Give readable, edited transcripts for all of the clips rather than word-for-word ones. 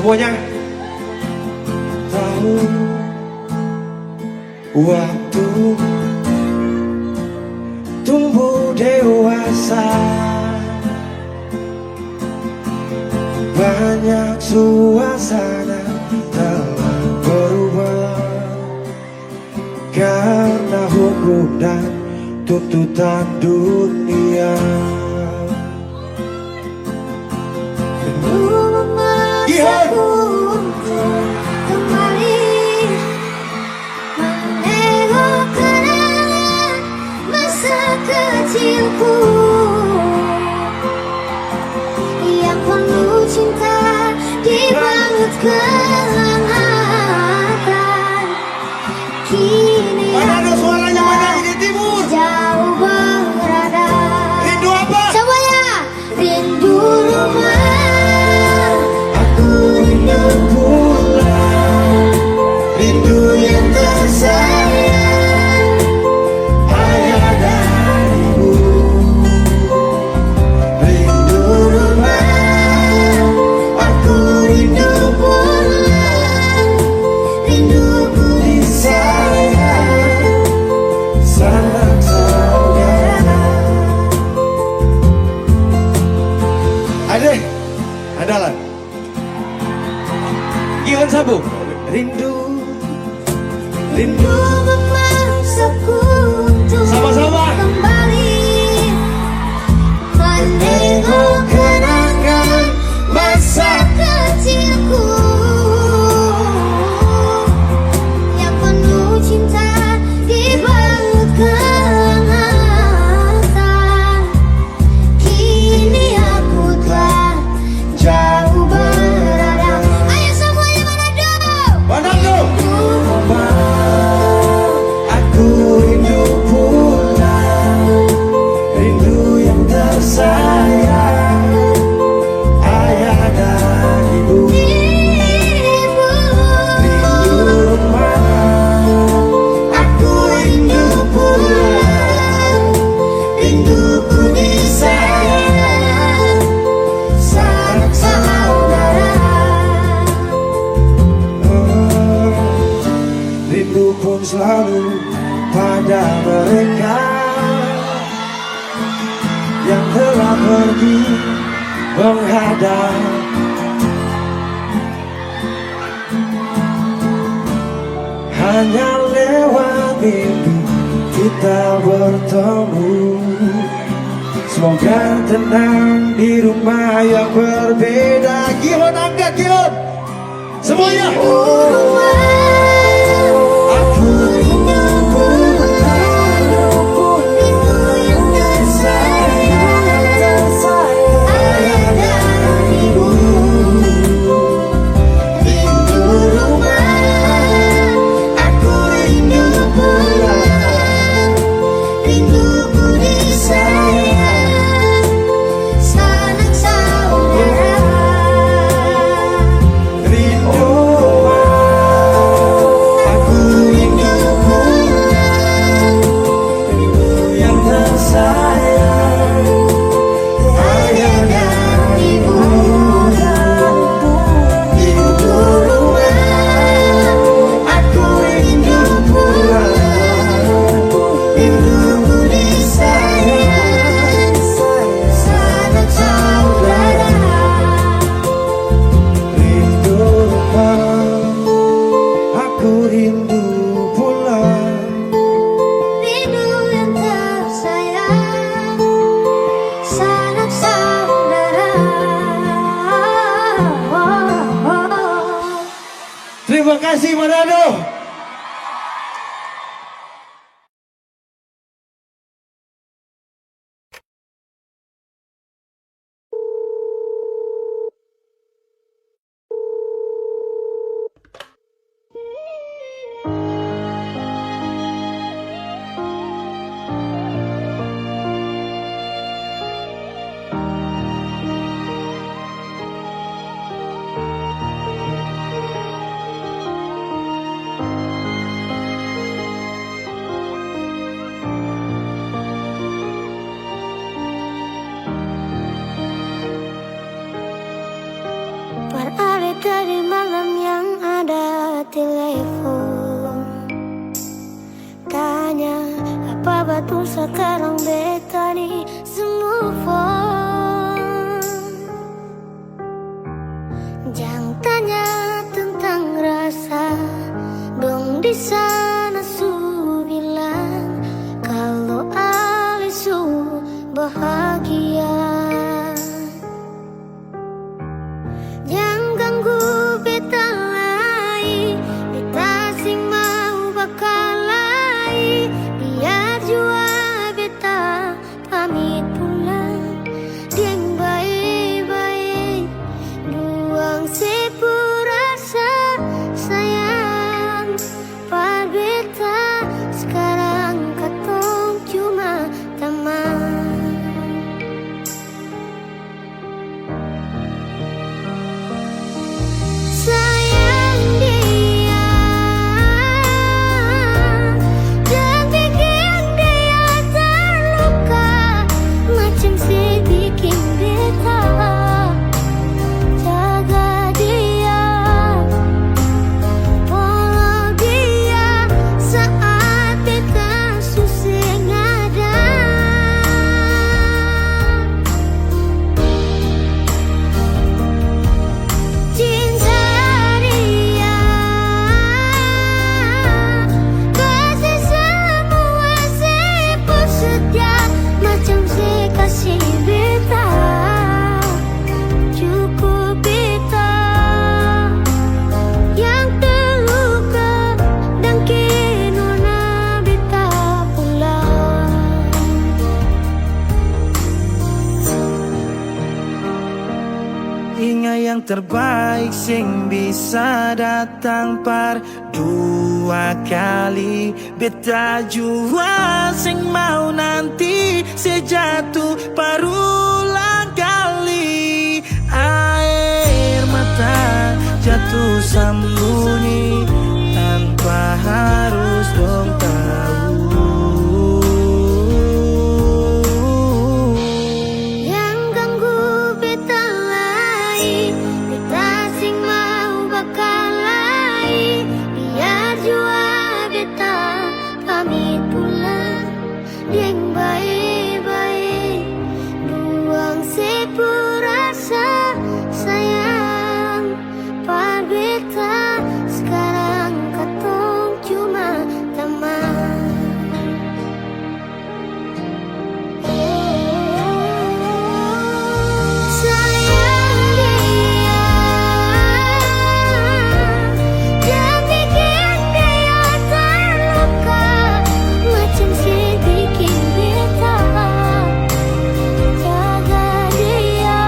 Semuanya tahu waktu tumbuh dewasa, banyak suasana telah berubah karena hukum dan tuntutan dunia. Memaksaku untuk kembali menengok kenangan masa kecilku yang penuh cinta dibalut kehangatan. Kini mana suaranya mana ini timur? Jauh berada. Rindu apa? Semuanya rindu rumah. Rindu pulang, rindu yang tersayang, ayah dan ibu. Rindu rumah, aku rindu pulang, rinduku disayang, sanak saudara. Adek, andalan Gion Sabu. Rindu, rindu Memaksaku untuk sama-sama kembali menengok kenangan masa kecilku yang penuh cinta dibalut kehangatan. Kini aku telah jauh berada. Ayo semuanya Manado. Aku rindu pulang, rindu yang tersayang, ayah dan ibu. Rindu rumah, aku rindu pulang, rinduku disayang, sanak saudara. Rindu pun selalu pada mereka yang telah pergi menghadap. Hanya lewat mimpi kita bertemu. Semoga tenang di rumah yang berbeda. Gion angkat Gion. Semuanya. Terima kasih Manado. batu sekarang beta nih move on. Jangan tanya tentang rasa, dong di sana su bilang kalau Alisu bahagia. Jangan ganggu beta lagi, beta sing mau bakal lagi. Biar jua beta pamit pulang, yang baik-baik buang sepurasa sayang. Par beta sekarang katong cuma teman. Sayang dia dan bikin dia terluka, macam si bikin beta. Jaga dia, follow dia saat beta susah ada. Cinta dia kasih semua siput setia, macam si kasih beta. Cukup beta yang terluka dan kini na beta pulang. Ingat yang terbaik sing bisa datang par dua kali. Beta jua sing mau nanti sejatuh parulang kali. Air mata jatuh sembunyi tanpa harus dong tahu. Yang ganggu beta lagi, beta sing mau bakal lagi. Biar jua beta pamit pulang, yang baik-baik buang sepurasa sayang. Par beta sekarang katong cuma teman. Sayang dia dan bikin dia terluka, macam si bikin beta. Jaga dia,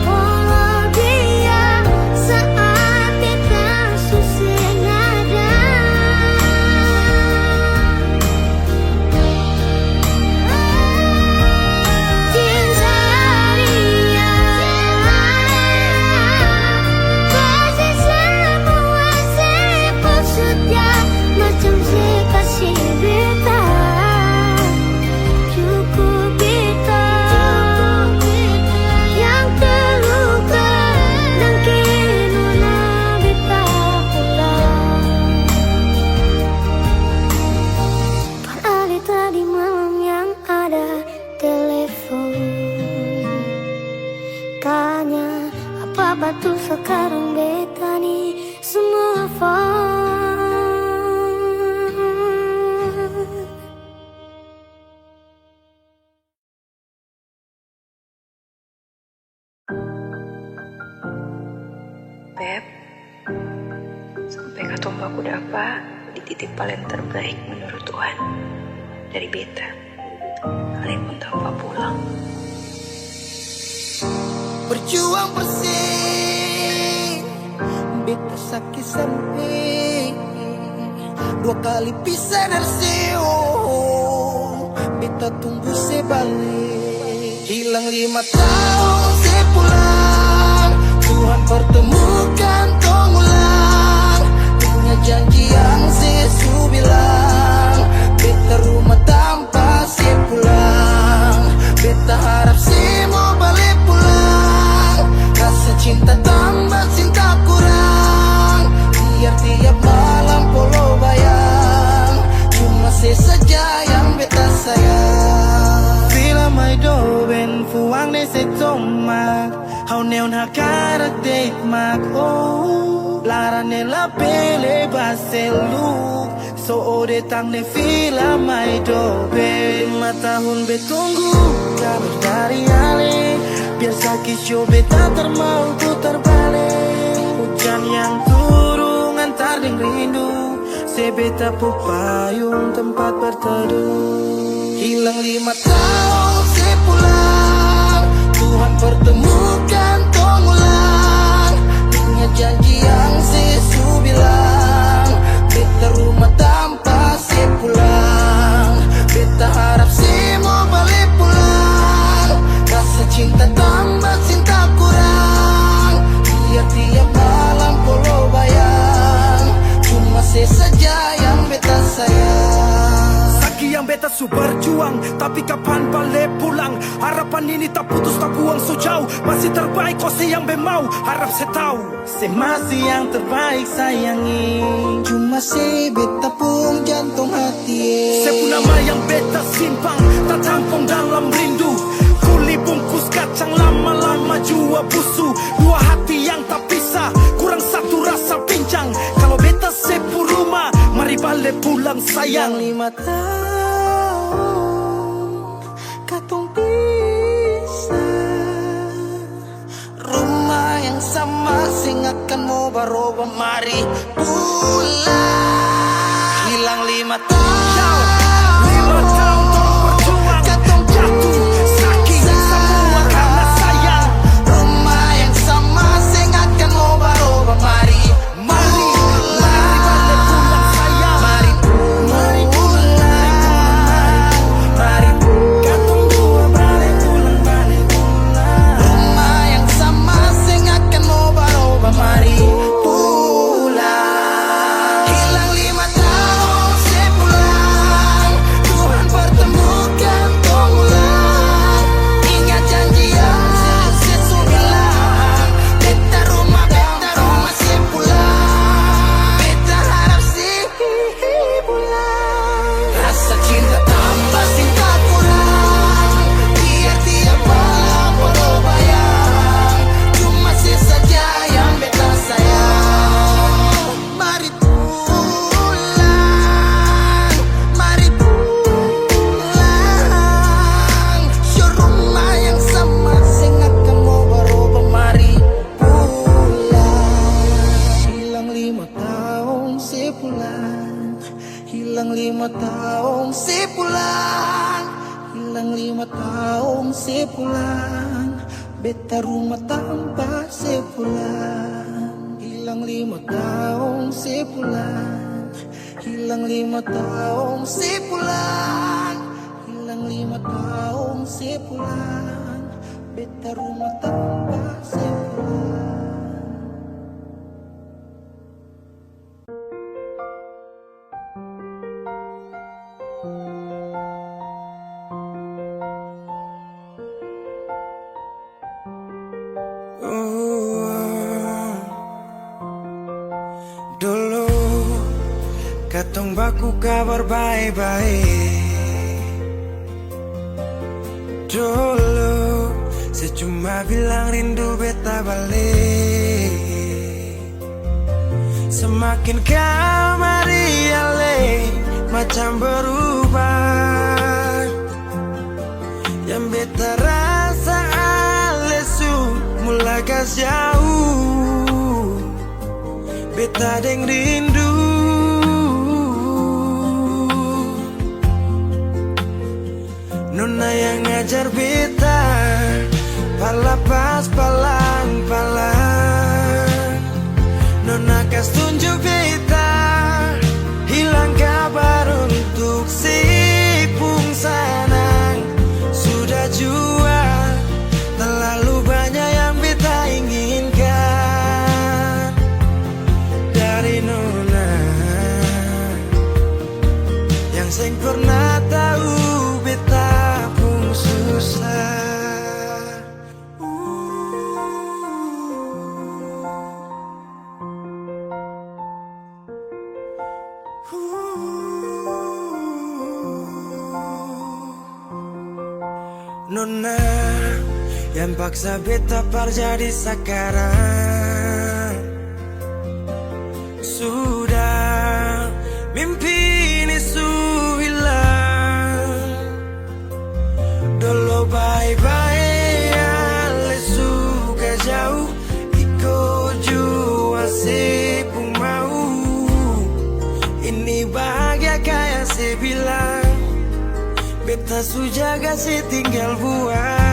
follow dia saat beta susah ada. Cinta dia kasih semua siput setia, macam si kasih beta. Cukup beta yang terluka dan kini na beta pulang. Padahal tadi malam yang ada telepon tanya apa batu sekarang beta nih semua phone. Beb, sampai katong baku dapa di titik paling terbaik menurut Tuhan dari beta. Kalian pun tanpa pulang. Berjuang bersih, beta sakit sampai dua kali pisah dari beta tunggu sebalik. Hilang 5 tahun sepulang, Tuhan pertemukan tong ulang. Dengan janji yang sesu bilang, beta rumah tanpa sepulang. Beta harap semua balik pulang. Rasa cinta tambah cinta kurang, biar tiap malam polo bayang. Cuma sesaja on hakarak date mako larane la pele baseluk so ode tang ne fila mai dobe 5 tahun betunggu kabar dari ale biar sakit show beta termau putar balik hujan yang turun antar deng rindu sebeta pupayung tempat berteduh hilang 5 tahun sepulang Tuhan pertemukan tong ulang ingat janji yang sesu bilang beta rumah tanpa sepulang beta harap semua balik pulang rasa cinta tambah cinta kurang biar tiap malam polo bayang cuma saja yang beta sayang Saki yang beta su berjuang tapi kapan balik pulang harapan ini tak putus tak buang so jauh masih terbaik kau yang bemau harap saya tahu masih yang terbaik sayangi cuma beta pun jantung hati Sepu nama yang beta simpang tak tampung dalam rindu kuli bungkus kacang lama-lama jua busu dua hati yang tak pisah kurang satu rasa pincang kalau beta sepu rumah mari balik pulang sayang 5 tahun katong pisah rumah yang sama sing akan mau baroba mari pulang hilang 5 tahun 5 tahun tolong berjuang katong jatuh sakit semua karena sayang rumah yang sama sing akan mau baroba mari mari balik pulang sayang mari pulang mari katong dua balik pulang rumah yang sama sing akan mau baroba mari pulang hilang 5 tahun sepulang Tuhan pertemukan tong ulang ingat janji yang sesu bilang beta rumah sepulang beta harap sih pulang rasa cinta tambah cinta kurang biar tiap malam polo bayang cuma saja yang beta sayang mari pulang show rumah yang sama sing akan mau baroba mari pulang hilang 5 tahun sepulang hilang 5 tahun sepulang hilang 5 tahun sepulang beta rumah tanpa sepulang hilang 5 tahun sepulang hilang 5 tahun sepulang hilang 5 tahun sepulang beta rumah tanpa sepulang Dulu katong baku kabar baik-baik Dulu saya cuma bilang rindu beta balik Semakin kamari ale macam berubah Yang beta rasa alesu mulai kas jauh Beta deng rindu Nona yang ngajar beta Palapas palang-palang Nona kas tunjuk beta Hilang kabar untuk si pungsanang Sudah jua terlalu banyak yang beta inginkan Dari Nona Yang sing pernah tahu beta pun susah Nona yang paksa beta jadi sekarang. Sudah mimpi ini hilang. Dulu bye-bye ale suka jauh, iko jua sepung mau. Ini bahagia kayak saya bilang, beta sujaga si tinggal buang.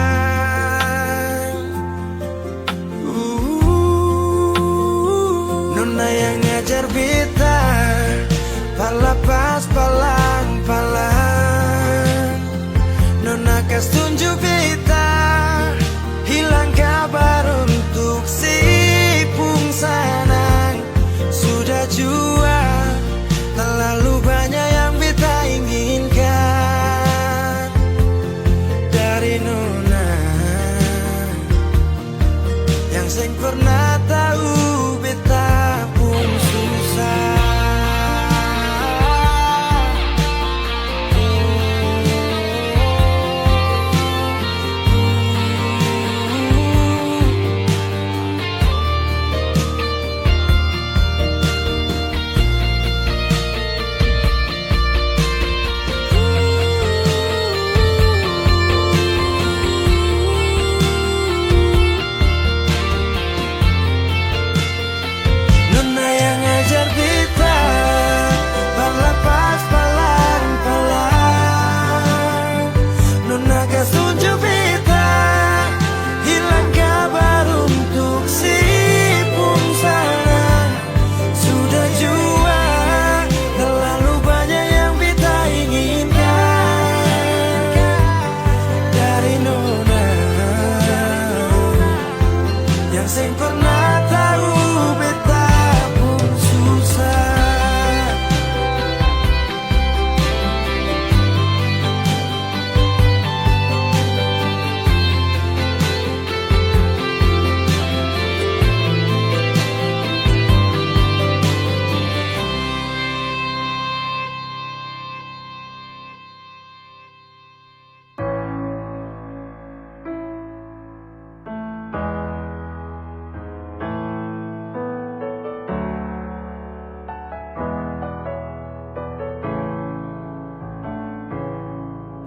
Nona yang ngajar beta, pala pas palang-palang. Nona kas tunjuk beta, hilang kabar untuk si pungsanang. Sudah jua, terlalu banyak yang beta inginkan dari Nona, yang seng pernah tahu beta pun susah. Sing pernah tahu beta pun susah.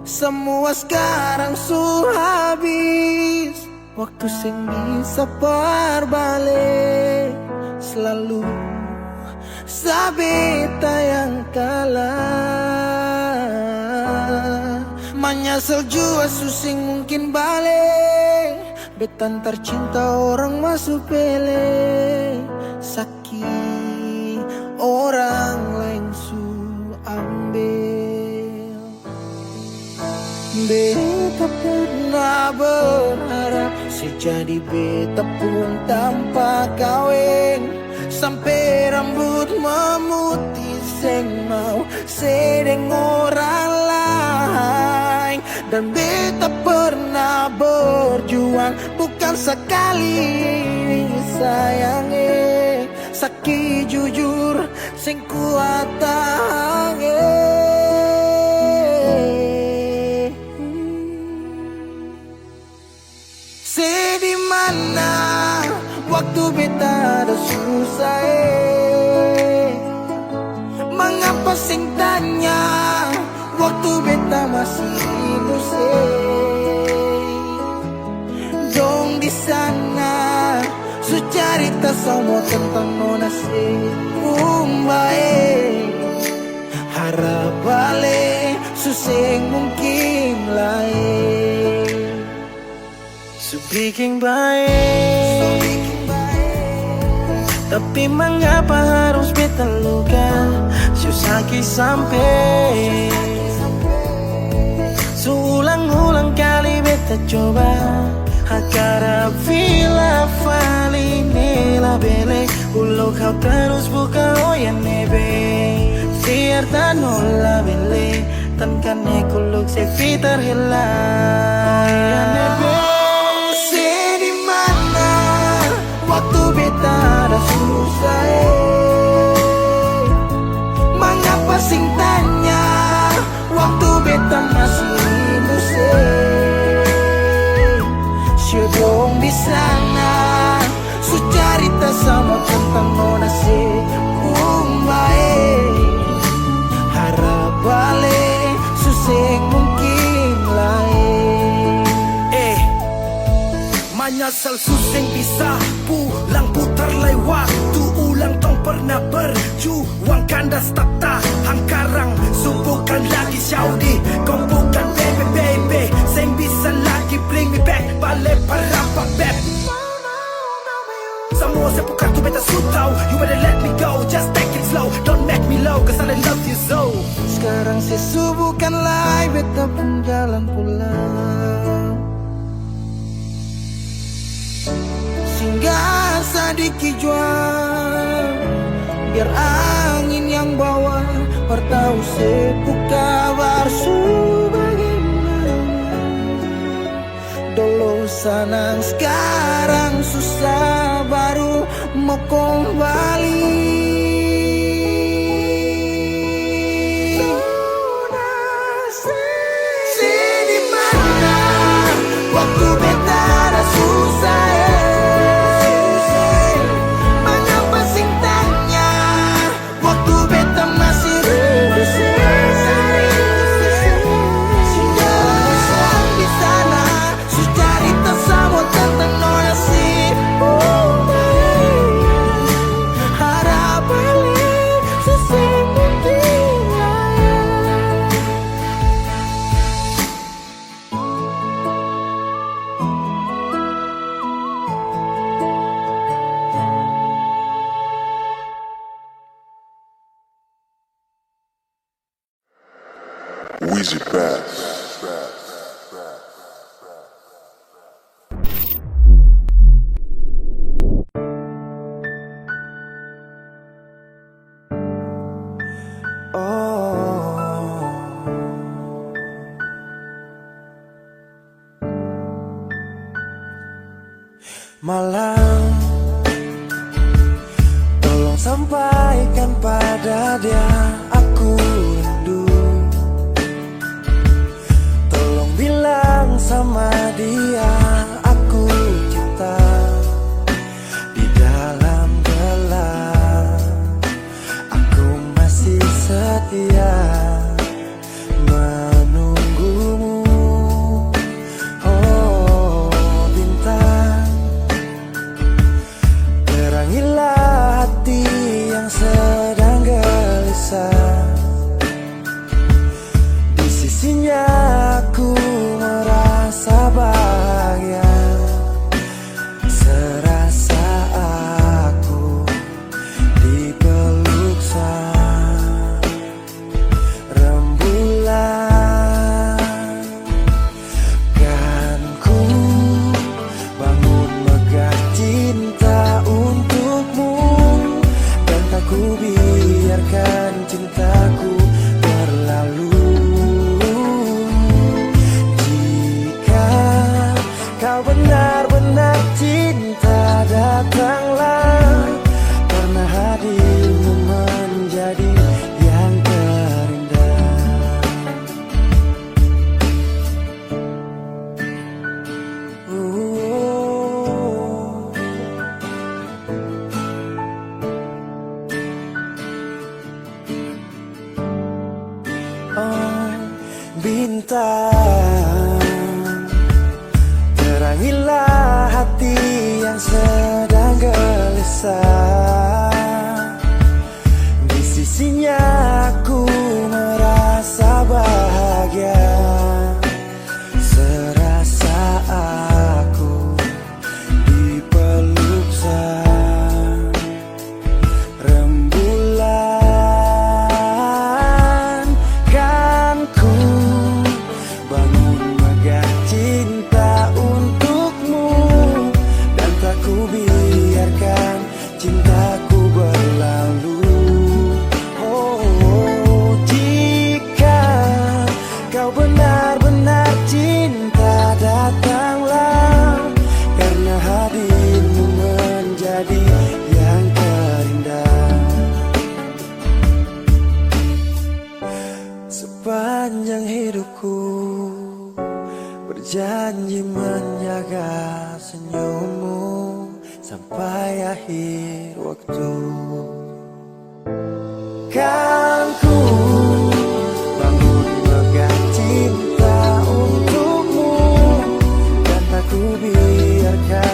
Semua sekarang habis, waktu sing bisa balik. Selalu sabeta yang kalah. Menyesal jua susing mungkin balik. Betan tercinta orang masuk pele. Sakit orang lain su ambil. Beta pernah berharap sejadi beta pun tanpa kawin. Sampai rambut memutih seng mau sedeng orang lain. Dan beta pernah berjuang bukan sekali sayangi. Sakit jujur sing kuat tahangi. Di mana waktu beta ada susah Mengapa sing tanya waktu beta masih inusai. Dong di sana su cerita semua tentang Nona si umbae. Harap balik suseng mungkin lain. So bikin baik, tapi mengapa harus beta luka? Susaki sampai Seulang-ulang kali beta coba Hakara vila fali nela bele Ulo kau terus buka oya nebe Fiar tanola bele Tan kane kuluk se fitar hela Oya nebe waktu beta ada susah Mengapa sing tanya waktu beta masih inusai. hanya selsus yang bisa pulang putar lay waktu ulang tong pernah berjuang kandas tak tahan karang subuhkan lagi Saudi kau bukan baby sing bisa lagi bring me back balik para beb semua sepukat tu beta sutau you better let me go just take it slow don't make me low cause I love you so Sekarang sesubuhkan lay beta pun jalan pulang Singgah sadiki jual biar angin yang bawa bertahu sepuka barsu bagaimana dulu senang sekarang susah baru mau kembali Sini mana waktu beta ada susah Mengapa sing tanya waktu beta masih Singgah di sana sucarita sama tentang noya si harap balik sesibuk dia Wheezy Bass. Malam tolong sampaikan pada dia aku rindu Tolong bilang sama dia aku cinta Di dalam gelap aku masih setia menunggumu Oh bintang terangilah hati yang sedang gelisah Di sisinya aku merasa bahagia Serasa aku dipeluk sang rembulan Kan ku bangun megah cinta untukmu Dan tak ku biarkan cintaku berlalu Jika kau benar-benar cinta datanglah Karena hadirmu menjadi yang terindah Bintang terangilah hati yang sedang gelisah Di sisinya aku merasa bahagia Serasa aku dipeluk sang rembulan Kan ku bangun megah cinta untukmu Dan tak ku biarkan cintaku berlalu Oh jika kau benar-benar cinta datanglah Karena hadirmu menjadi yang terindah Sepanjang hidupku berjanji menjaga senyummu sampai akhir waktu Kan ku bangun megah cinta untukmu Dan tak ku biarkan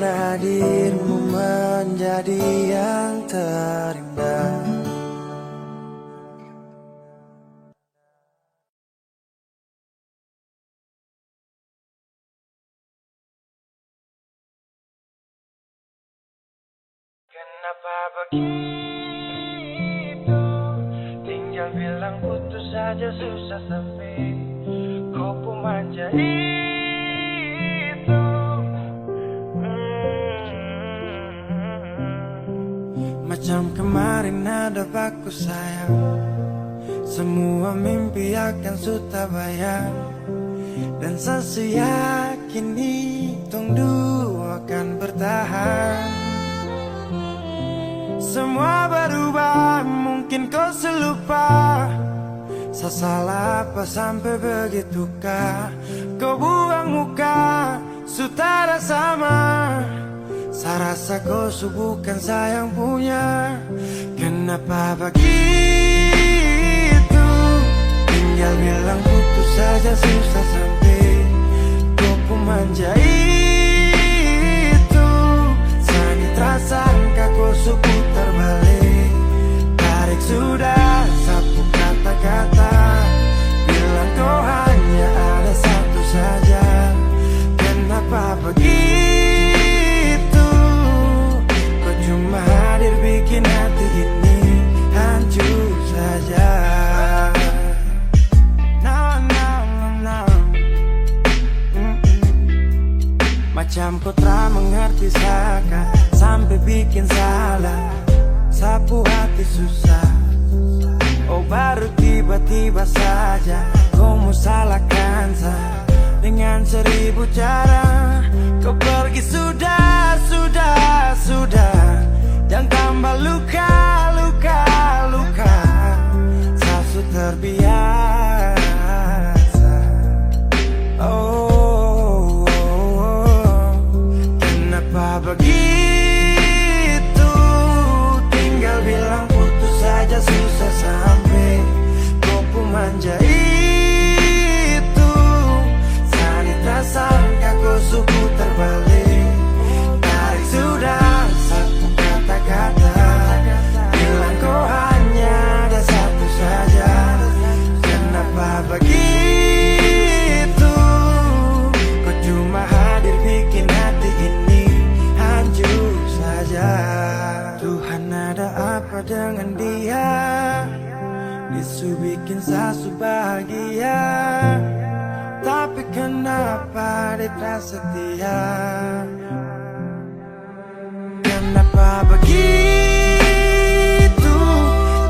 karena hadirmu menjadi yang terindah. Kenapa begitu? Tinggal bilang putus saja susah sampai kau pun manja itu. Macam kemarin ada aku sayang, semua mimpi akan sudah bayang. Dan saya yakin tong dua akan bertahan. Semua berubah, mungkin kau selupa. Saya salah apa sampai begitukah? Kau buang muka, sutara sama. Saya rasa kau bukan saya yang punya. Kenapa begitu? Tinggal bilang putus saja susah sampai kau pun manja itu. Saya tak sangka kau putar balik. Tarik sudah sapu kata-kata, bilang kau hanya ada satu saja. Kenapa begitu? Kau cuma hadir bikin hati ini hancur saja. Macam kau tak mengerti saka, sampai bikin salah, sapu hati susah. Oh baru tiba-tiba saja kau mau salahkan saya dengan 1000 cara. Kau pergi sudah, sudah, sudah. Jangan tambah luka, luka, luka. Saya sudah terbiasa. Oh, kenapa begitu? Tinggal bilang putus saja susah sampai kau pun manja itu. Saya tak sangka kau putar balik. Tarik sudah satu kata-kata, bilang kau hanya ada satu saja. Kenapa begitu? Kau cuma hadir bikin hati ini hancur saja. Tuhan ada apa dengan dia? Disu bikin sasu bahagia, tapi kenapa dia tak setia? Kenapa begitu?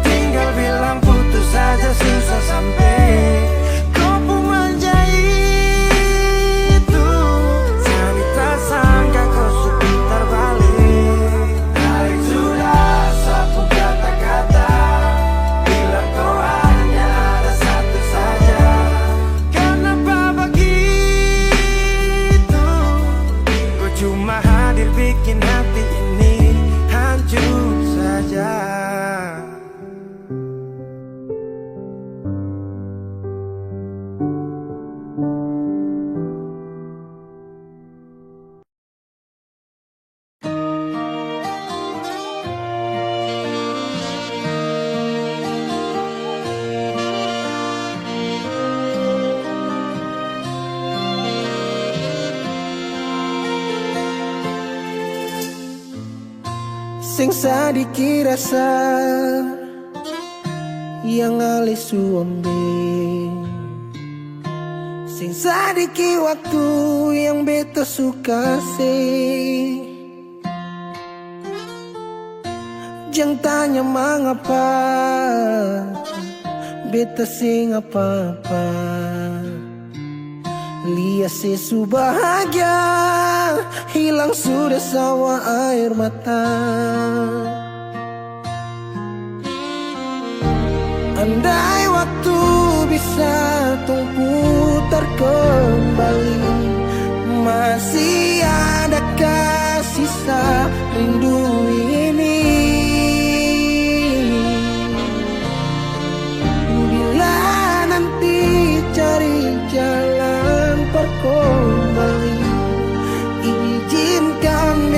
Tinggal bilang putus saja susah sampai kau pun manja itu. Saya tak sangka kau putar balik. Tarik sudah sapu kata-kata, bilang kau hanya ada satu saja. Kenapa begitu? Kau cuma hadir bikin hati ini hancur saja. Sing sadiki rasa yang alih suambe, sing sadiki waktu yang beta suka sih. Jangan tanya mengapa beta sing apa-apa. Lihat sesu bahagia, hilang sudah sawa air mata. Andai waktu bisa tung putar kembali, masih adakah sisa rindu ini? Bila nanti cari jalan kembali, izinkan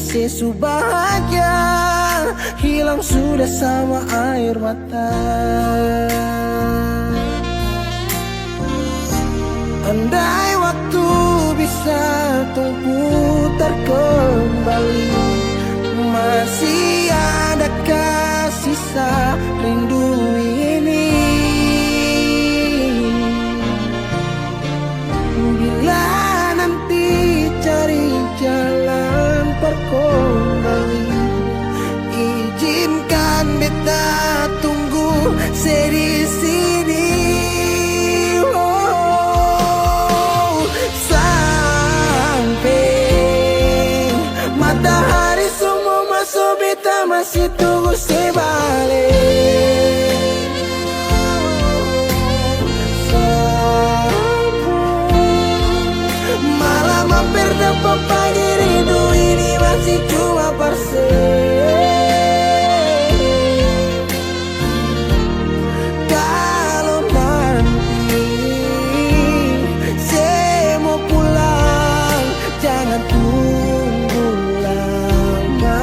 sesu bahagia hilang sudah sama air mata. Andai waktu bisa tung putar kembali, masih adakah sisa rindu ini? Bila nanti cari jalan kembali, izinkan beta tunggu di sini. Oh, sampai matahari semua masuk, beta masih tunggu sebalik. Malam hampir dapat pagi, rindu ini masih cuma parse. Kalau nanti saya mau pulang, jangan tunggu lama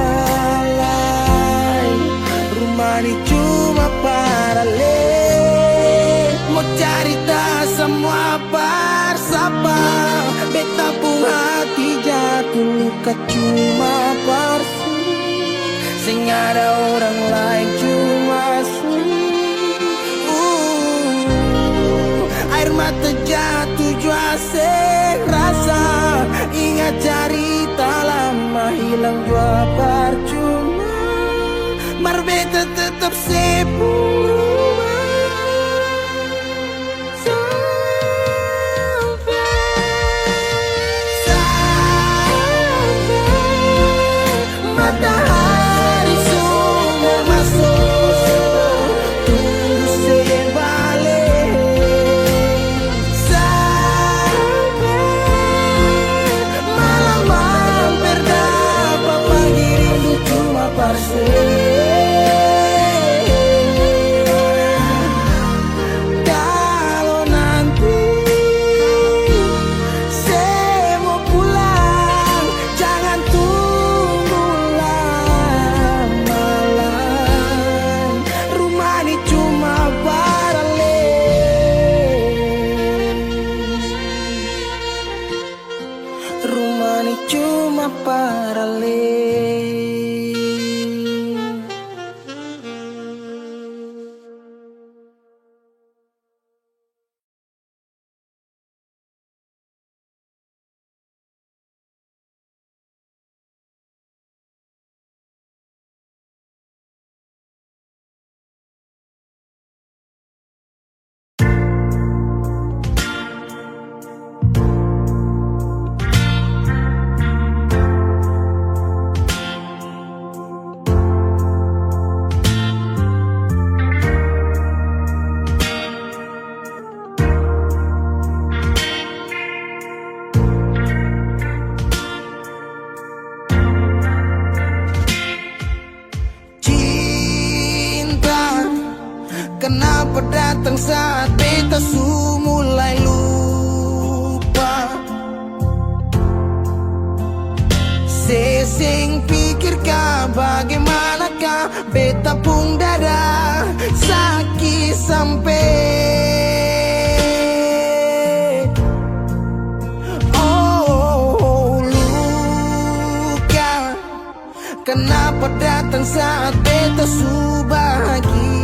lagi. Rumah ini cuma paralel, mau cerita semua bersama. Beta pun hati jatuh luka cuma parsu, sing ada orang lain cuma su. Air mata jatuh jua rasa, ingat cerita lama hilang jua percuma. Mar beta tetap sepuluh. Matahari semua masuk, tunggu sebalik. Sampai malam hampir dapat pagi, rindu cuma parse. Kalau nanti saya mau pulang, jangan tunggu lama lagi. Rumah ini cuma paralel, rumah ini cuma paralel. Kenapa datang saat beta su mulai lupa? Sesing pikirkah bagaimanakah beta pun dada sakit sampai. Oh, luka. Kenapa datang saat beta su bahagia?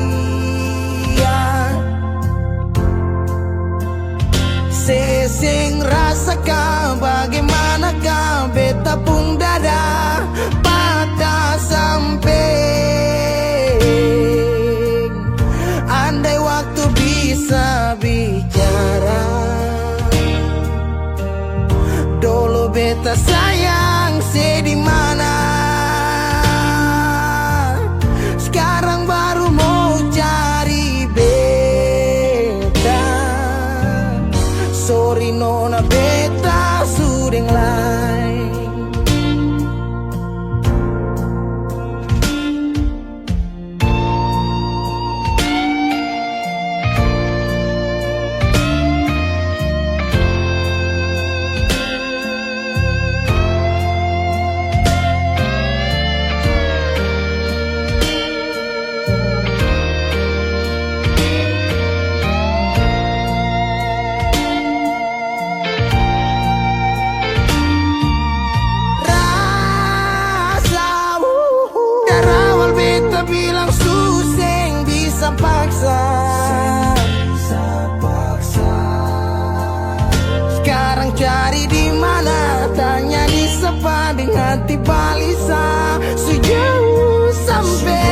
Sesing rasakan bagaimanakah beta pun dada patah sampai. Andai waktu bisa bicara, dulu beta sayang di mana. Sekarang baru mau cari beta. Sorry nona beta sudeng lain. hati balisa sejauh sampai.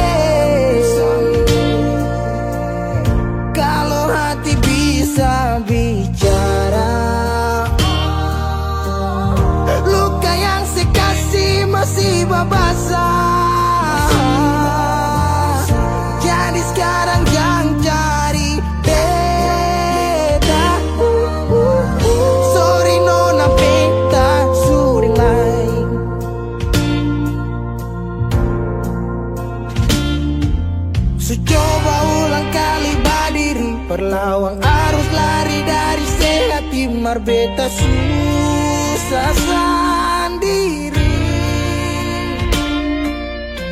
Kalau hati bisa bicara, luka yang sekasih masih babasa. Jadi sekarang jangan cari beta. Sorry nona beta sudah lain. So coba ulang kali berdiri, perlawan arus lari dari sehati marbeta susah sendiri.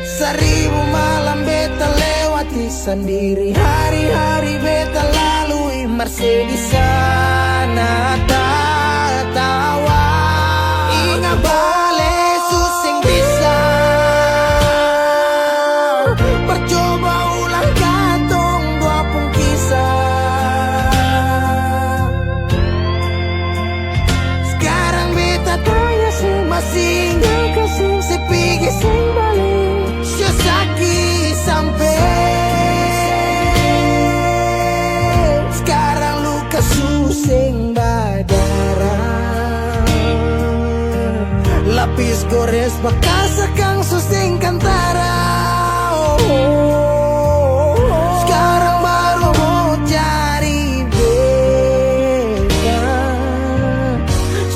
Seribu malam beta lewati sendiri, hari-hari beta lalui marse di sana tawa. Ingat bale susing bisa, percoba ulang katong dua pun kisah. Sekarang beta tanya masih nggak kasih sepigi sing balik sesaki sampai. Sekarang luka susing badara, lapis gores bekas akang susing kantara. Sekarang baru mau cari beta.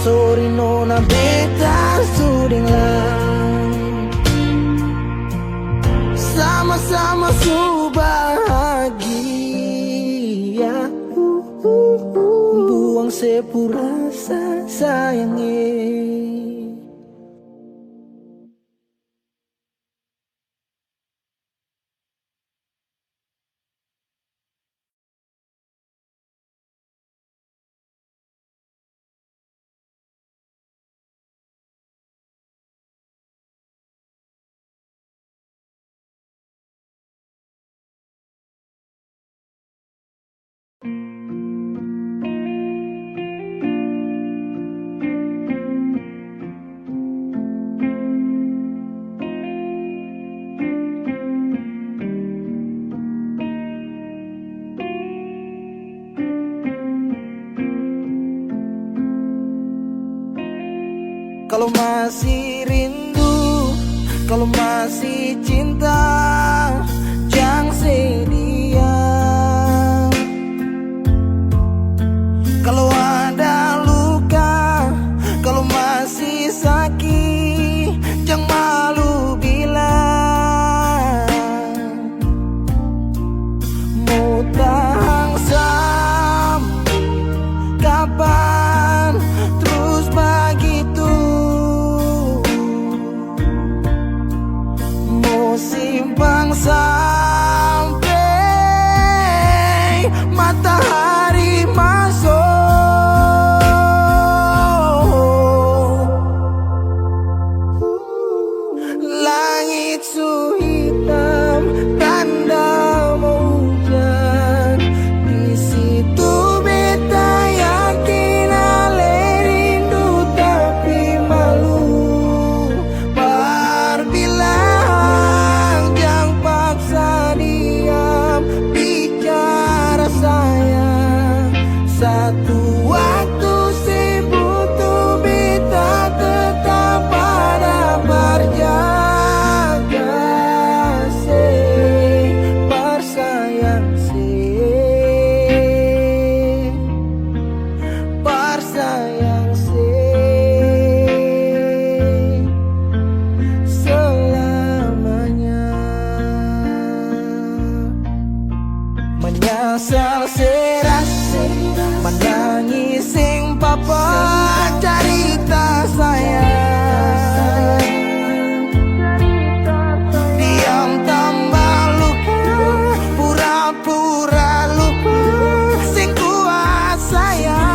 Sorry nona beta sudah lang. Sama-sama su bahagia, buang sepurasa sayangnya. Kalau masih rindu, kalau masih cinta, jangan sedia. Kalau ada luka, kalau masih sakit, jangan malu bilang. Mau tahan sampai kapan terus begitu? Simpang sampai matahari masuk. Langit su hitam, tanda mau hujan. Di situ beta yakin ale rindu tapi malu. Berbilang jangan paksa diam, bicara sayang. Satu waktu sebutuh beta tetap pada berjaga. Bersayang bersayang selamanya. Menyesal serasa menangis sing papa cerita sayang. Diam tambah luka, pura-pura lupa sing kuat sayang.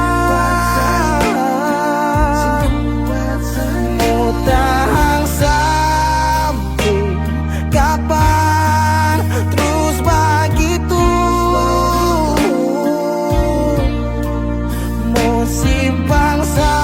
Mau tahan sampai kapan terus begitu? Mau simpang sampai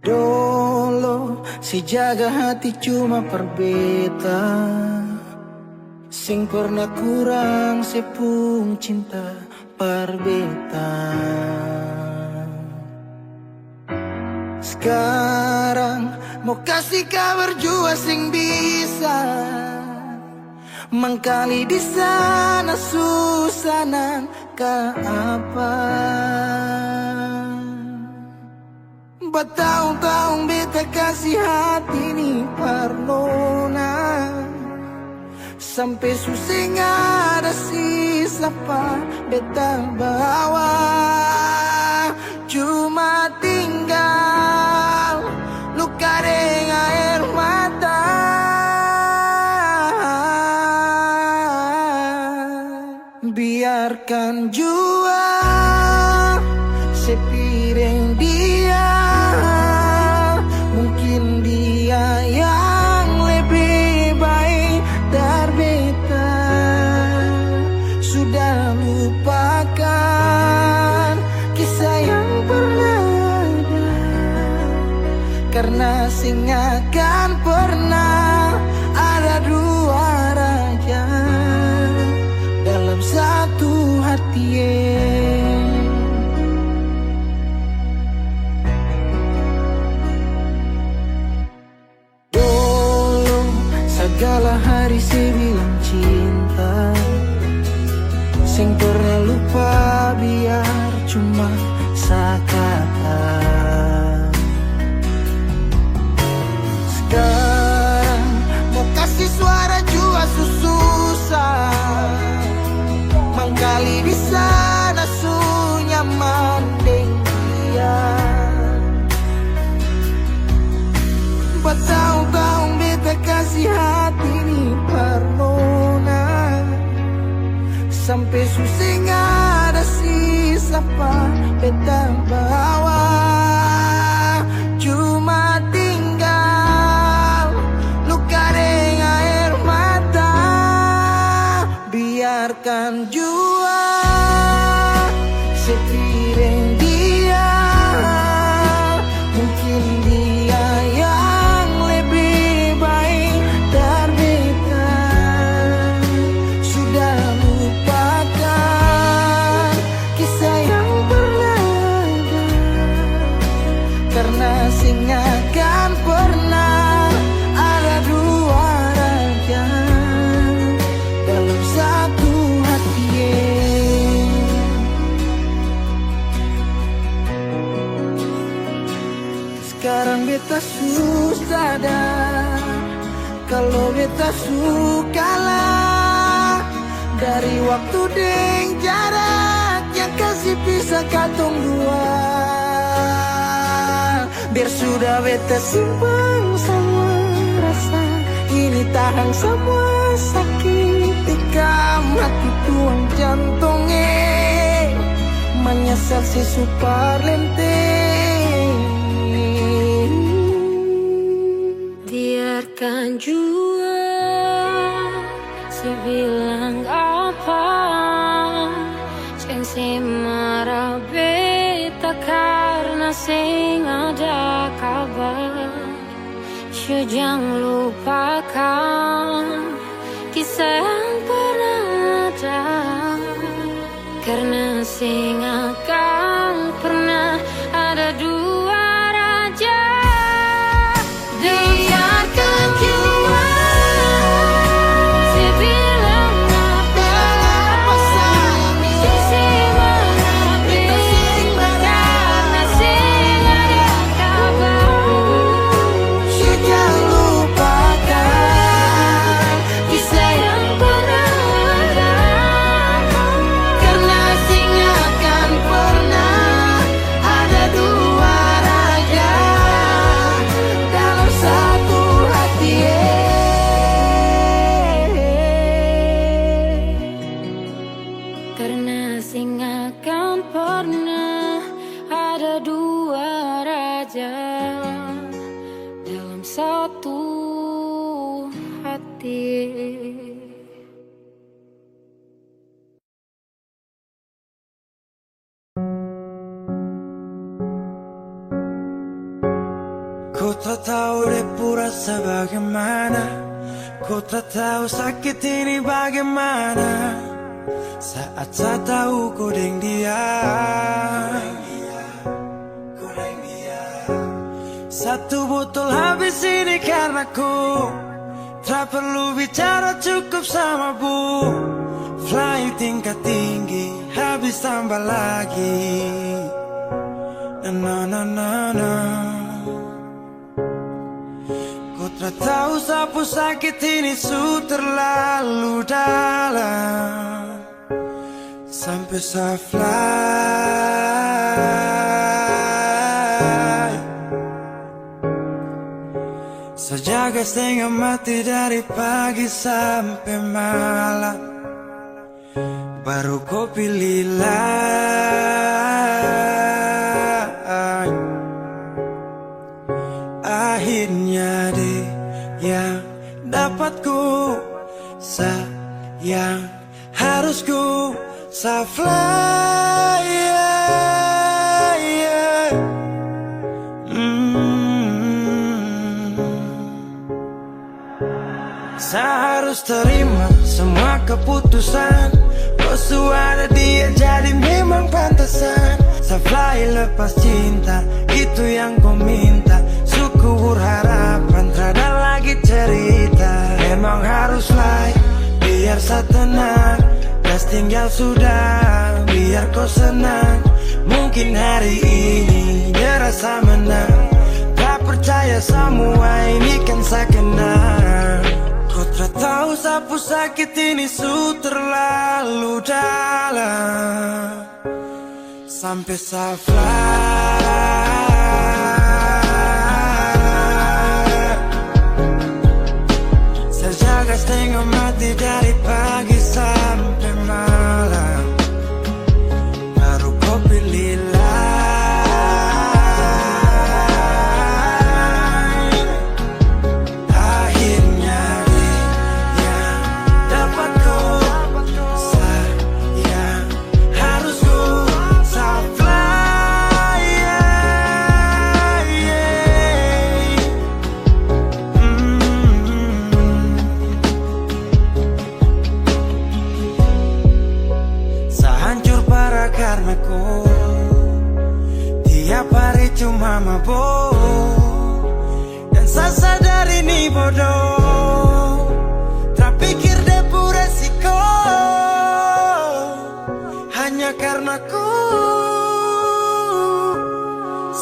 Dolo si jaga hati cuma per beta, sing pernah kurang sepung cinta per beta. Sekarang mau kasih kabar jua sing bisa mangkali di sana susah nang ke apa. Bertahun-tahun beta kasih hati ni parnona, sampai susah ada sisa pa beta bawa. Cuma tinggal luka dengan air mata. Biarkan jua sepiring dia, mungkin dia yang lebih baik dari beta. Sudah lupakan kisah yang pernah ada, karena sing akan pernah ada dua raja dalam satu hati. Dulu segala hari saya bilang cinta, sing pernah lupa biar cuma sekata. Sekarang mau kasih suara jua susah, mangkali di sana su nyaman deng dia. Bertahun-tahun beta kasih hati ni parnona, sampai susah ada sisa pa beta bawa. Cuma tinggal luka dengan air mata. Biarkan jua sepiring dia, mungkin dia yang lebih baik dari beta. Sudah lupakan kisah yang pernah ada, karena sing akan pernah ada dua raja dalam satu hati. Sekarang beta susah sadar kalau beta sukalah dari waktu deng jarak yang kasih pisah katong dua. Biar sudah beta simpan semua rasa ini, tahan semua sakit tikam hati tuang jantungnya, menyesal si super lenteng. Biarkan jua sebilang apa, sing si marah beta karena sing ada kabar. Jangan lupakan kisah yang pernah ada, karena sing akan pernah ada dua raja. Biarkan jua sebilang apa, sing marah beta karena sing ada kabar. Jangan lupakan kisah yang pernah ada, karena sing akan pernah ada dua raja dalam satu hati. Karena sing akan pernah ada dua raja dalam satu hati. Ku tak tahu depu rasa bagaimana, ku tak tahu sakit ini bagaimana. Saat saya tahu ku deng dia, satu botol habis ini karena ku tak perlu bicara, cukup sama bu. Fly tingkat tinggi, habis tambah lagi. Na na na na. Ku tak tahu sapu sakit ini su terlalu dalam, sampai saya fly. Sejaga setengah mati dari pagi sampai malam, baru kau pilihlah. Akhirnya dia yang dapat ku sayang, harus ku fly. Saya harus terima semua keputusan. Kau ada dia jadi memang pantasan. Saya fly lepas cinta, itu yang kau minta. Syukur harapan, terada lagi cerita. Memang harus fly, biar saya tenang. Gas tinggal sudah, biar kau senang. Mungkin hari ini dia rasa menang. Tak percaya semua ini kan saya kenal. Kau tak tahu sapu sakit ini su terlalu dalam, sampai saya fly. Saya jaga setengah mati dari pagi sampai malam, baru kau pilihlah. Karena ku tiap hari cuma mabuk, dan saya sadar ini bodoh. Tak pikir depu resiko, hanya karena ku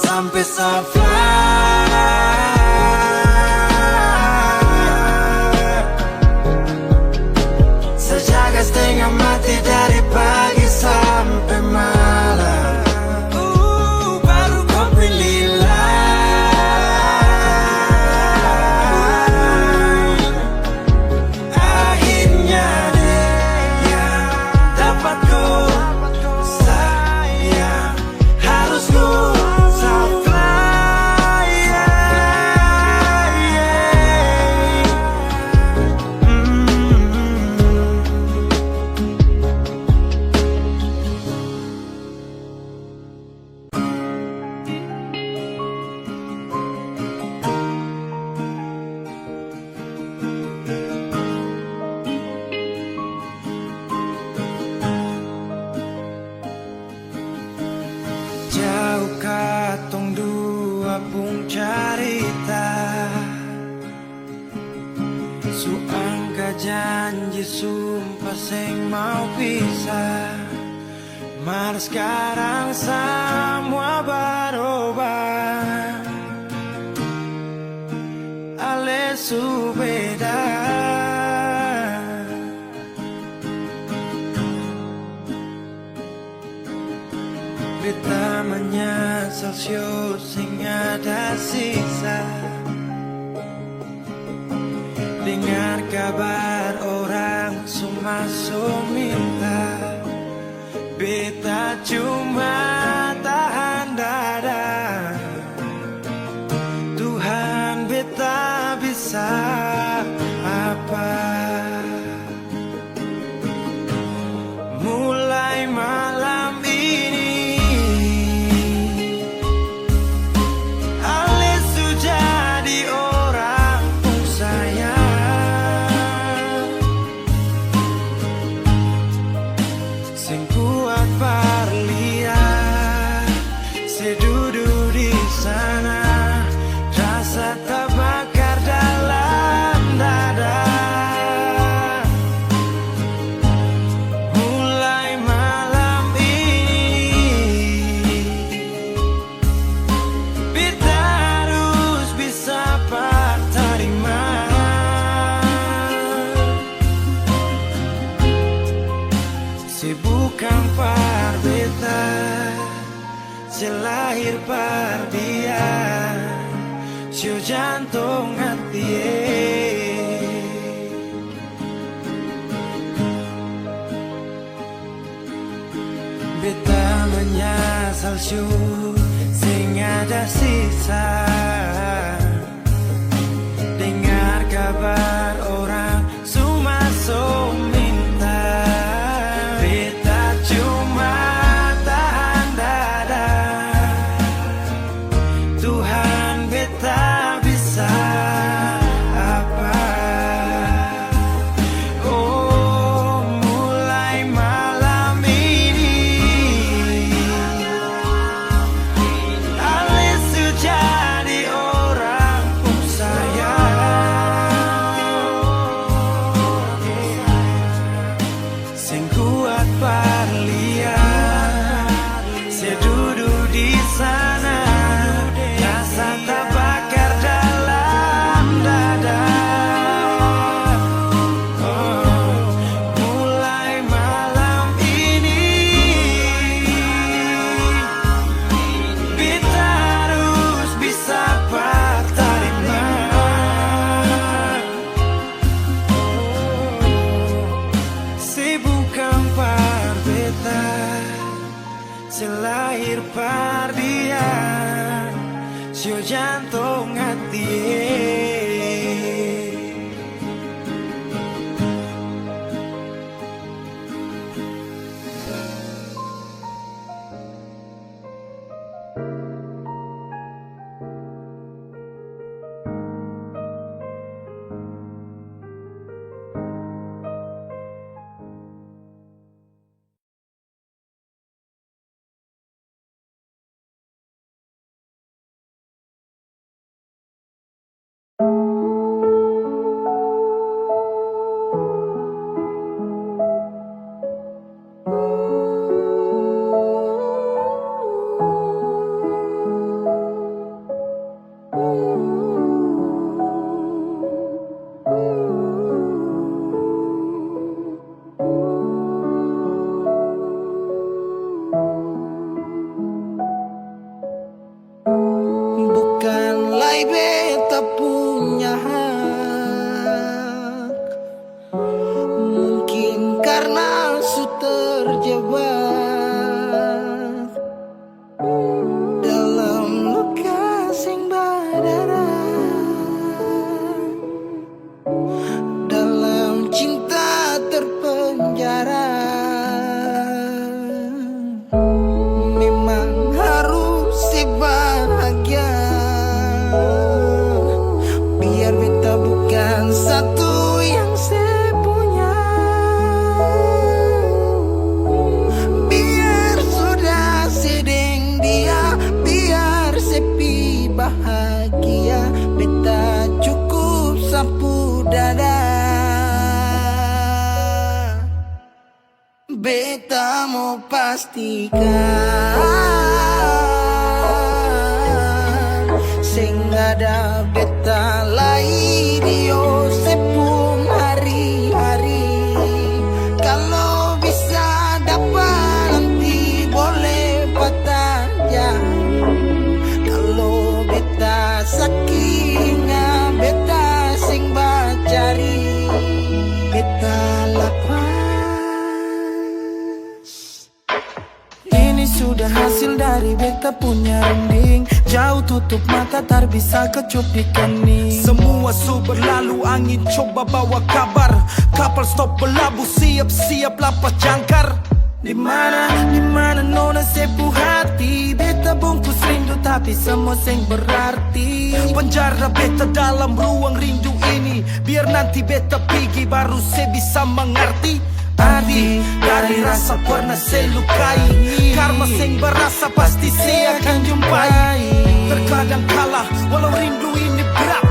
sampai saya fly. Sejaga setengah mati dari pagi sampai malam, baru kau pilihlah. Akhirnya dia dapat ku sayang, harus ku fly. Jauh katong dua pung carita, su angka janji sumpah seng mau pisah. Mar sekarang semua berubah, ale su beda. Beta menyesal sing ada sisa. Dengar kabar orang semua minta, beta cuma tahan dada. Tuhan beta bisa apa? Mulai malam ini ale sudah selahir pardian, sio jantung hati. Beta menyesal sio sing ada sisa. Dengar kabar orang sumasuk minta, beta cuma tahan dada. Tuhan beta bisa apa? Oh, mulai malam ini Alisu jadi orang sing kuat parlian, saya duduk di sana, rasa terbakar dalam dada. Oh, mulai malam ini kita harus bisa berterima. Bukan parbeta, selahir pardian, sio jantung hati. Bukanlah beta punya hak, mungkin karena su terjebak dalam luka sing berdarah, dalam cinta terpenjara. Memang harus si bahagia, biar beta bukan satu yang saya punya. Biar sudah sedeng dia, biar sepi bahagia, beta cukup sapu dada. Beta mau pastikan sing ada beta lai dio sepung hari-hari. Kalau bisa dapat nanti boleh patah jari. Kalau beta sakinga beta sing bacari, beta lapas. Ini sudah hasil dari beta punya rinding, jauh tutup mata tak bisa kecup di kening. Semua su berlalu, angin coba bawa kabar, kapal stop berlabuh, siap-siap lapas jangkar. Di mana nona sepuh hati, beta bungkus rindu tapi semua sing berarti. Penjara beta dalam ruang rindu ini, biar nanti beta pergi baru saya bisa mengerti arti dari rasa pernah saya lukai. Karma sing berasa pasti saya akan jumpai. Terkadang kalah walau rindu ini berat,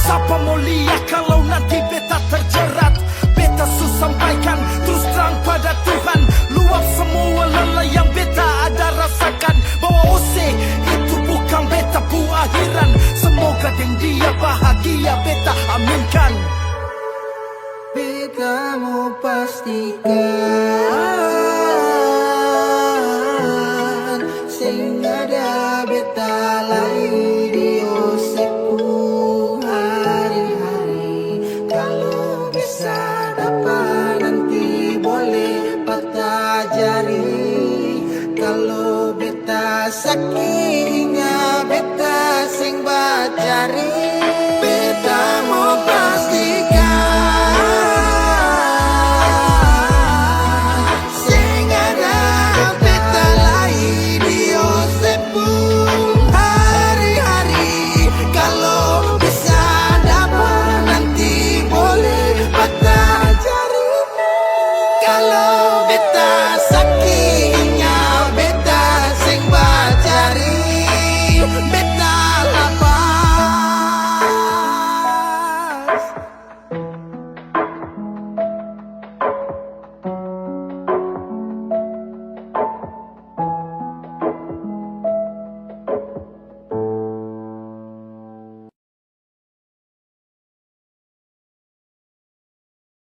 siapa mau lihat kalau nanti beta terjerat. Beta su sampaikan terus terang pada Tuhan, luap semua lelah yang beta ada rasakan, bahwa Ose itu bukan beta pu akhiran. Semoga dengan dia bahagia, beta aminkan. Beta mau pastikan